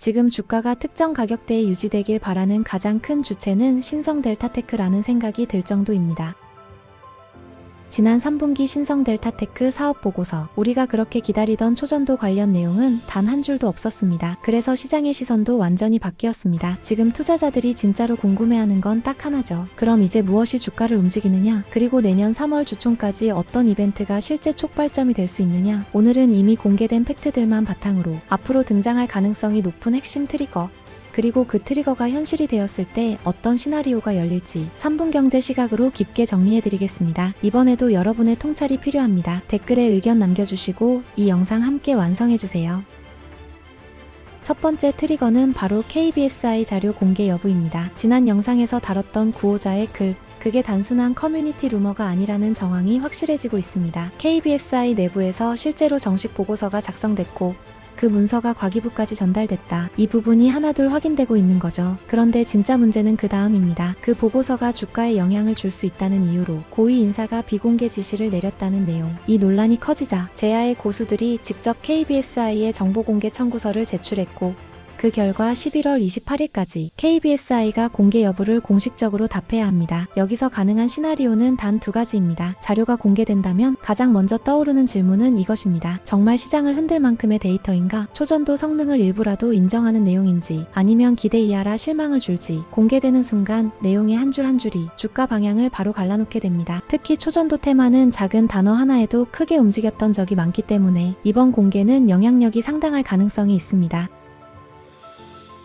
지금 주가가 특정 가격대에 유지되길 바라는 가장 큰 주체는 신성델타테크라는 생각이 들 정도입니다. 지난 3분기 신성델타테크 사업보고서, 우리가 그렇게 기다리던 초전도 관련 내용은 단 한 줄도 없었습니다. 그래서 시장의 시선도 완전히 바뀌었습니다. 지금 투자자들이 진짜로 궁금해하는 건 딱 하나죠. 그럼 이제 무엇이 주가를 움직이느냐? 그리고 내년 3월 주총까지 어떤 이벤트가 실제 촉발점이 될 수 있느냐? 오늘은 이미 공개된 팩트들만 바탕으로 앞으로 등장할 가능성이 높은 핵심 트리거, 그리고 그 트리거가 현실이 되었을 때 어떤 시나리오가 열릴지 3분 경제 시각으로 깊게 정리해드리겠습니다. 이번에도 여러분의 통찰이 필요합니다. 댓글에 의견 남겨주시고 이 영상 함께 완성해주세요. 첫 번째 트리거는 바로 KBSI 자료 공개 여부입니다. 지난 영상에서 다뤘던 구호자의 글, 그게 단순한 커뮤니티 루머가 아니라는 정황이 확실해지고 있습니다. KBSI 내부에서 실제로 정식 보고서가 작성됐고 그 문서가 과기부까지 전달됐다. 이 부분이 하나둘 확인되고 있는 거죠. 그런데 진짜 문제는 그 다음입니다. 그 보고서가 주가에 영향을 줄 수 있다는 이유로 고위 인사가 비공개 지시를 내렸다는 내용. 이 논란이 커지자 제야의 고수들이 직접 KBSI에 정보공개 청구서를 제출했고 그 결과 11월 28일까지 KBSI가 공개 여부를 공식적으로 답해야 합니다. 여기서 가능한 시나리오는 단 두 가지입니다. 자료가 공개된다면 가장 먼저 떠오르는 질문은 이것입니다. 정말 시장을 흔들 만큼의 데이터인가? 초전도 성능을 일부라도 인정하는 내용인지, 아니면 기대 이하라 실망을 줄지. 공개되는 순간 내용의 한 줄 한 줄이 주가 방향을 바로 갈라놓게 됩니다. 특히 초전도 테마는 작은 단어 하나에도 크게 움직였던 적이 많기 때문에 이번 공개는 영향력이 상당할 가능성이 있습니다.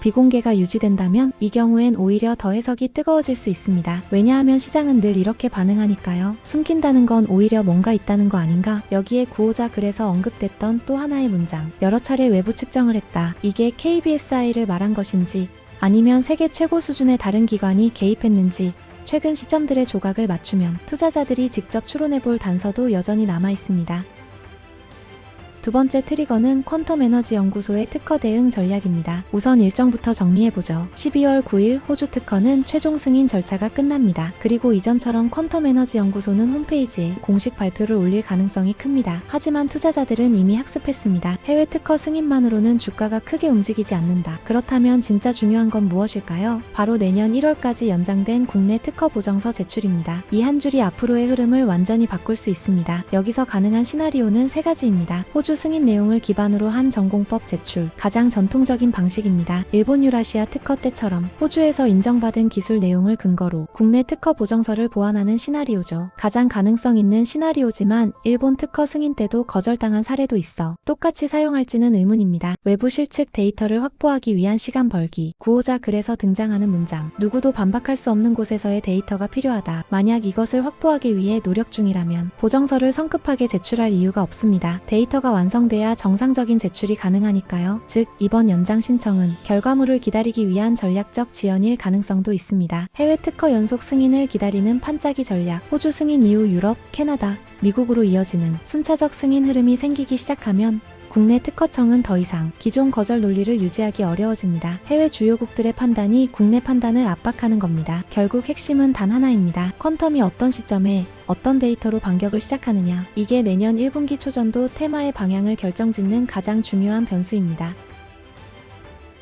비공개가 유지된다면 이 경우엔 오히려 더 해석이 뜨거워질 수 있습니다. 왜냐하면 시장은 늘 이렇게 반응하니까요. 숨긴다는 건 오히려 뭔가 있다는 거 아닌가? 여기에 구호자 글에서 언급됐던 또 하나의 문장, 여러 차례 외부 측정을 했다. 이게 KBSI를 말한 것인지 아니면 세계 최고 수준의 다른 기관이 개입했는지 최근 시점들의 조각을 맞추면 투자자들이 직접 추론해볼 단서도 여전히 남아있습니다. 두 번째 트리거는 퀀텀 에너지 연구소의 특허 대응 전략입니다. 우선 일정부터 정리해보죠. 12월 9일 호주 특허는 최종 승인 절차가 끝납니다. 그리고 이전처럼 퀀텀 에너지 연구소는 홈페이지에 공식 발표를 올릴 가능성이 큽니다. 하지만 투자자들은 이미 학습했습니다. 해외 특허 승인만으로는 주가가 크게 움직이지 않는다. 그렇다면 진짜 중요한 건 무엇일까요? 바로 내년 1월까지 연장된 국내 특허 보정서 제출입니다. 이 한 줄이 앞으로의 흐름을 완전히 바꿀 수 있습니다. 여기서 가능한 시나리오는 세 가지입니다. 호주 승인 내용을 기반으로 한 전공법 제출, 가장 전통적인 방식입니다. 일본 유라시아 특허 때처럼 호주에서 인정받은 기술 내용을 근거로 국내 특허 보정서를 보완하는 시나리오죠. 가장 가능성 있는 시나리오지만 일본 특허 승인 때도 거절당한 사례도 있어 똑같이 사용할지는 의문입니다. 외부 실측 데이터를 확보하기 위한 시간 벌기, 구호자 글에서 등장하는 문장, 누구도 반박할 수 없는 곳에서의 데이터가 필요하다. 만약 이것을 확보하기 위해 노력 중이라면 보정서를 성급하게 제출할 이유가 없습니다. 데이터가 완성돼야 정상적인 제출이 가능하니까요. 즉, 이번 연장 신청은 결과물을 기다리기 위한 전략적 지연일 가능성도 있습니다. 해외 특허 연속 승인을 기다리는 판짜기 전략, 호주 승인 이후 유럽, 캐나다, 미국으로 이어지는 순차적 승인 흐름이 생기기 시작하면 국내 특허청은 더 이상 기존 거절 논리를 유지하기 어려워집니다. 해외 주요국들의 판단이 국내 판단을 압박하는 겁니다. 결국 핵심은 단 하나입니다. 퀀텀이 어떤 시점에 어떤 데이터로 반격을 시작하느냐. 이게 내년 1분기 초전도 테마의 방향을 결정짓는 가장 중요한 변수입니다.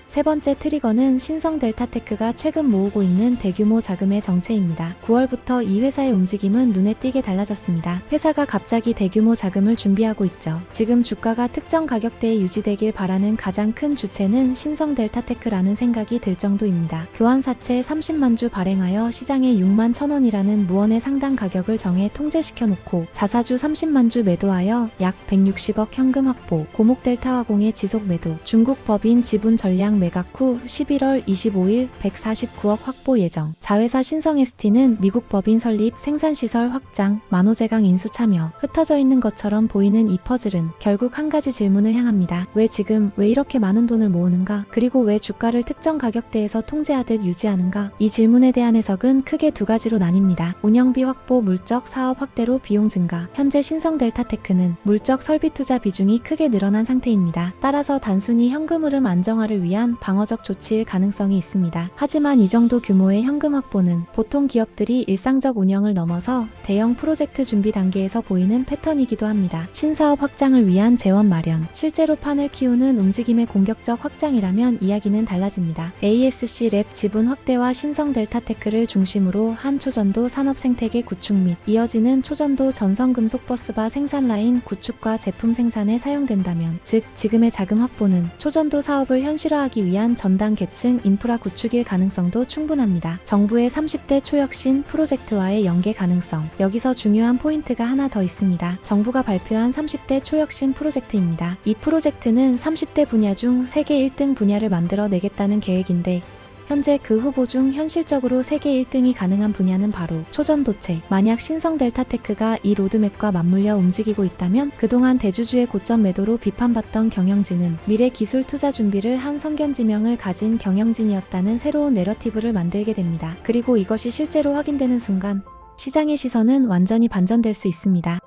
세 번째 트리거는 신성델타테크가 최근 모으고 있는 대규모 자금의 정체입니다. 9월부터 이 회사의 움직임은 눈에 띄게 달라졌습니다. 회사가 갑자기 대규모 자금을 준비하고 있죠. 지금 주가가 특정 가격대에 유지되길 바라는 가장 큰 주체는 신성델타테크라는 생각이 들 정도입니다. 교환사채 30만 주 발행하여 시장에 6만 1,000원이라는 무언의 상당 가격을 정해 통제시켜놓고 자사주 30만 주 매도하여 약 160억 현금 확보, 고목델타화공의 지속 매도, 중국 법인 지분 전량 매각 후 11월 25일 149억 확보 예정. 자회사 신성ST는 미국 법인 설립, 생산시설 확장, 만호제강 인수 참여. 흩어져 있는 것처럼 보이는 이 퍼즐은 결국 한 가지 질문을 향합니다. 왜 지금, 왜 이렇게 많은 돈을 모으는가? 그리고 왜 주가를 특정 가격대에서 통제하듯 유지하는가? 이 질문에 대한 해석은 크게 두 가지로 나뉩니다. 운영비 확보, 물적 사업 확대로 비용 증가. 현재 신성델타테크는 물적 설비 투자 비중이 크게 늘어난 상태입니다. 따라서 단순히 현금 흐름 안정화를 위한 위한 방어적 조치일 가능성이 있습니다. 하지만 이 정도 규모의 현금 확보는 보통 기업들이 일상적 운영을 넘어서 대형 프로젝트 준비 단계에서 보이는 패턴이기도 합니다. 신사업 확장을 위한 재원 마련, 실제로 판을 키우는 움직임의 공격적 확장이라면 이야기는 달라집니다. ASC 랩 지분 확대와 신성 델타테크를 중심으로 한 초전도 산업 생태계 구축 및 이어지는 초전도 전성금속 버스바 생산 라인 구축과 제품 생산에 사용된다면, 즉 지금의 자금 확보는 초전도 사업을 현실화하기 위한 전당 계층 인프라 구축일 가능성도 충분합니다. 정부의 30대 초혁신 프로젝트와의 연계 가능성. 여기서 중요한 포인트가 하나 더 있습니다. 정부가 발표한 30대 초혁신 프로젝트입니다. 이 프로젝트는 30대 분야 중 세계 1등 분야를 만들어 내겠다는 계획인데, 현재 그 후보 중 현실적으로 세계 1등이 가능한 분야는 바로 초전도체. 만약 신성 델타테크가 이 로드맵과 맞물려 움직이고 있다면 그동안 대주주의 고점 매도로 비판받던 경영진은 미래 기술 투자 준비를 한 성견지명을 가진 경영진이었다는 새로운 내러티브를 만들게 됩니다. 그리고 이것이 실제로 확인되는 순간 시장의 시선은 완전히 반전될 수 있습니다.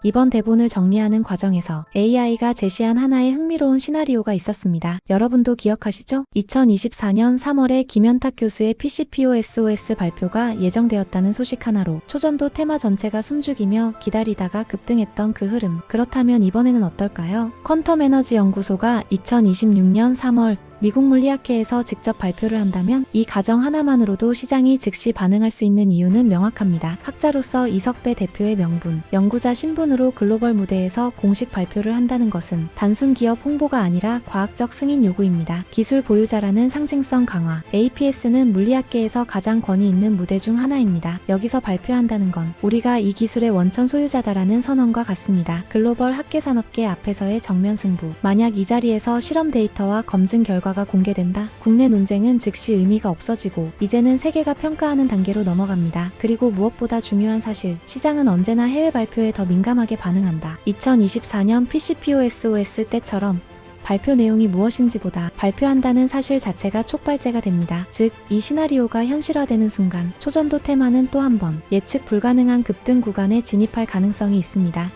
이번 대본을 정리하는 과정에서 AI가 제시한 하나의 흥미로운 시나리오가 있었습니다. 여러분도 기억하시죠? 2024년 3월에 김현탁 교수의 PCPOSOS 발표가 예정되었다는 소식 하나로 초전도 테마 전체가 숨죽이며 기다리다가 급등했던 그 흐름. 그렇다면 이번에는 어떨까요? 퀀텀 에너지 연구소가 2026년 3월 미국 물리학회에서 직접 발표를 한다면 이 가정 하나만으로도 시장이 즉시 반응할 수 있는 이유는 명확합니다. 학자로서 이석배 대표의 명분, 연구자 신분으로 글로벌 무대에서 공식 발표를 한다는 것은 단순 기업 홍보가 아니라 과학적 승인 요구입니다. 기술 보유자라는 상징성 강화. APS는 물리학계에서 가장 권위 있는 무대 중 하나입니다. 여기서 발표한다는 건 우리가 이 기술의 원천 소유자다라는 선언과 같습니다. 글로벌 학계산업계 앞에서의 정면 승부. 만약 이 자리에서 실험 데이터와 검증 결과가 공개된다? 국내 논쟁은 즉시 의미가 없어지고 이제는 세계가 평가하는 단계로 넘어갑니다. 그리고 무엇보다 중요한 사실, 시장은 언제나 해외 발표에 더 민감하게 반응한다. 2024년 PCPOSOS 때처럼 발표 내용이 무엇인지보다 발표한다는 사실 자체가 촉발제가 됩니다. 즉, 이 시나리오가 현실화되는 순간 초전도 테마는 또 한 번 예측 불가능한 급등 구간에 진입할 가능성이 있습니다.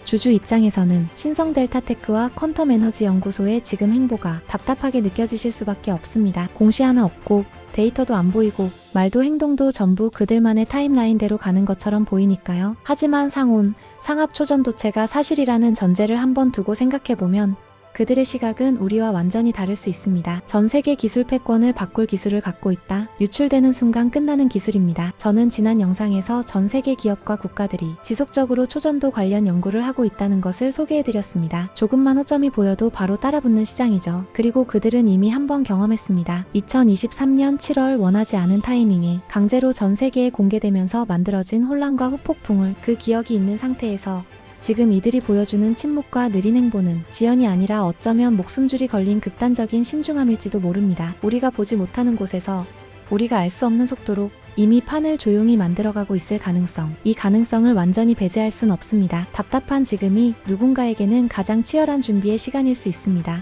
주주 입장에서는 신성 델타테크와 퀀텀 에너지 연구소의 지금 행보가 답답하게 느껴지실 수밖에 없습니다. 공시 하나 없고 데이터도 안 보이고 말도 행동도 전부 그들만의 타임라인대로 가는 것처럼 보이니까요. 하지만 상합 초전도체가 사실이라는 전제를 한번 두고 생각해보면 그들의 시각은 우리와 완전히 다를 수 있습니다. 전 세계 기술 패권을 바꿀 기술을 갖고 있다. 유출되는 순간 끝나는 기술입니다. 저는 지난 영상에서 전 세계 기업과 국가들이 지속적으로 초전도 관련 연구를 하고 있다는 것을 소개해드렸습니다. 조금만 허점이 보여도 바로 따라붙는 시장이죠. 그리고 그들은 이미 한번 경험했습니다. 2023년 7월 원하지 않은 타이밍에 강제로 전 세계에 공개되면서 만들어진 혼란과 후폭풍을 그 기억이 있는 상태에서 지금 이들이 보여주는 침묵과 느린 행보는 지연이 아니라 어쩌면 목숨줄이 걸린 극단적인 신중함일지도 모릅니다. 우리가 보지 못하는 곳에서 우리가 알 수 없는 속도로 이미 판을 조용히 만들어가고 있을 가능성, 이 가능성을 완전히 배제할 순 없습니다. 답답한 지금이 누군가에게는 가장 치열한 준비의 시간일 수 있습니다.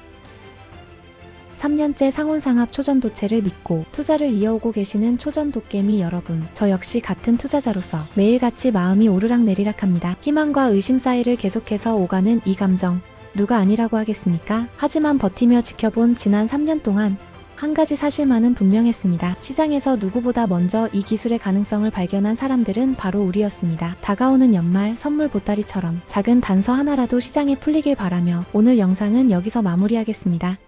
3년째 상온상합 초전도체를 믿고 투자를 이어오고 계시는 초전도깨미 여러분, 저 역시 같은 투자자로서 매일같이 마음이 오르락내리락합니다. 희망과 의심 사이를 계속해서 오가는 이 감정, 누가 아니라고 하겠습니까? 하지만 버티며 지켜본 지난 3년 동안 한 가지 사실만은 분명했습니다. 시장에서 누구보다 먼저 이 기술의 가능성을 발견한 사람들은 바로 우리였습니다. 다가오는 연말 선물 보따리처럼 작은 단서 하나라도 시장에 풀리길 바라며 오늘 영상은 여기서 마무리하겠습니다.